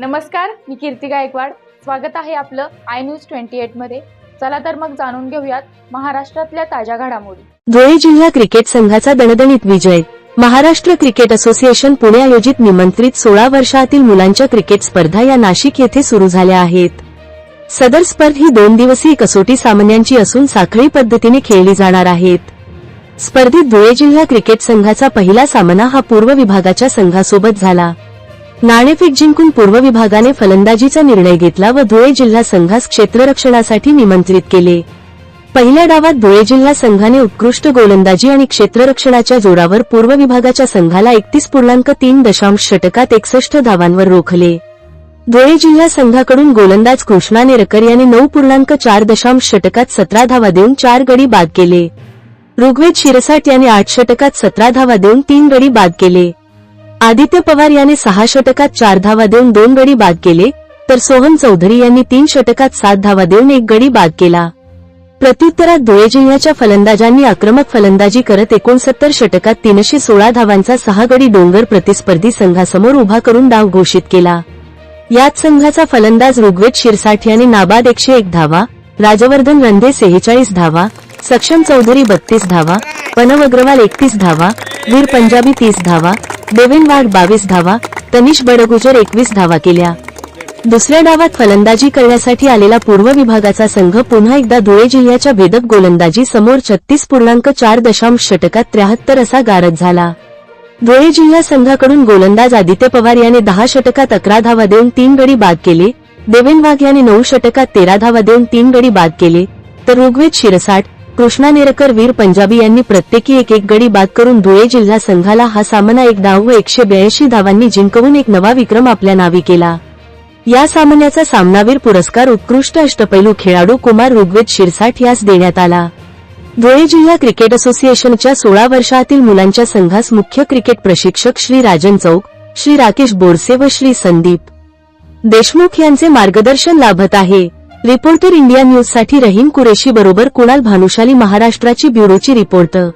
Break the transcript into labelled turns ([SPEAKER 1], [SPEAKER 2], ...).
[SPEAKER 1] नमस्कार, मी कीर्ती गायकवाड. स्वागत आहे आपलं आय न्यूज 28 मध्ये. चला तर मग जाणून घेऊयात महाराष्ट्रातल्या ताज्या घडामोडी.
[SPEAKER 2] धुळे जिल्हा क्रिकेट संघाचा दणदणीत विजय. महाराष्ट्र क्रिकेट असोसिएशन पुणे आयोजित निमंत्रित 16 वर्षातील मुलांच्या क्रिकेट स्पर्धा या नाशिक येथे सुरू झाल्या आहेत. सदर स्पर्धा ही 2 दिवसीय कसोटी सामन्यांची असून साखळी पद्धतीने खेळली जाणार आहेत. स्पर्धेत धुळे जिल्हा क्रिकेट संघाचा पहिला सामना हा पूर्व विभागाच्या संघासोबत झाला. नाणेफेक जिंकून पूर्व विभागाने फलंदाजीचा निर्णय घेतला व धुळे जिल्हा संघास क्षेत्ररक्षणासाठी निमंत्रित केले. पहिल्या डावात धुळे जिल्हा संघाने उत्कृष्ट गोलंदाजी आणि क्षेत्ररक्षणाच्या जोरावर पूर्व विभागाच्या संघाला 31.3 षटकात 61 धावांवर रोखले. धुळे जिल्हा संघाकडून गोलंदाज कृष्णा नेरकर याने 9.4 षटकात 17 धावा देऊन 4 गडी बाद केले. ऋग्वेद शिरसाट याने 8 षटकात 17 धावा देऊन 3 गडी बाद केले. आदित्य पवार याने 6 षटकात 4 धावा देऊन 2 गडी बाद केले, तर सोहन चौधरी यांनी 3 षटकात 7 धावा देऊन 1 गडी बाद केला. प्रत्युत्तरात धुळे जिल्ह्याच्या फलंदाजांनी आक्रमक फलंदाजी करत 69 षटकात 316 धावांचा 6 गडी डोंगर प्रतिस्पर्धी संघासमोर उभा करून डाव घोषित केला. यात संघाचा फलंदाज ऋग्वेद शिरसाठ याने नाबाद 101 धावा, राजवर्धन रंधे 46 धावा, सक्षम चौधरी 32 धावा, पनव अग्रवाल 31 धावा, वीर पंजाबी 30 धावा, देवेन वाघ 22 धावा, तनिष बडगुजर 21 धावा केल्या. दुसऱ्या डावात फलंदाजी करण्यासाठी आलेला पूर्व विभागाचा संघ पुन्हा एकदा धुळे जिल्ह्याच्या भेदक गोलंदाजी समोर 36.4 षटकात 73 असा गारद झाला. धुळे जिल्हा संघाकडून गोलंदाज आदित्य पवार याने 10 षटकात 11 धावा देऊन 3 गडी बाद केले. देवेन वाघ याने 9 षटकात 13 धावा देऊन 3 गडी बाद केले, तर ऋग्वेद शिरसाट, कृष्णा नेरकर, वीर पंजाबी यांनी प्रत्येकी एक गडी बाद करून धुळे जिल्हा संघाला हा सामना 1 डाव व 182 धावांनी जिंकवून एक नवा विक्रम आपल्या नावी केला. या सामन्याचा सामनावीर पुरस्कार उत्कृष्ट अष्टपैलू खेळाडू कुमार ऋग्वेद शिरसाठ यास देण्यात आला. धुळे जिल्हा क्रिकेट असोसिएशनच्या 16 वर्षातील मुलांच्या संघास मुख्य क्रिकेट प्रशिक्षक श्री राजन चौक, श्री राकेश बोरसे व श्री संदीप देशमुख यांचे मार्गदर्शन लाभत आहे. रिपोर्टर इंडिया न्यूज साठी रहीम कुरेशी बरोबर कुणाल भानुशाली, महाराष्ट्राची ब्युरोची रिपोर्टर.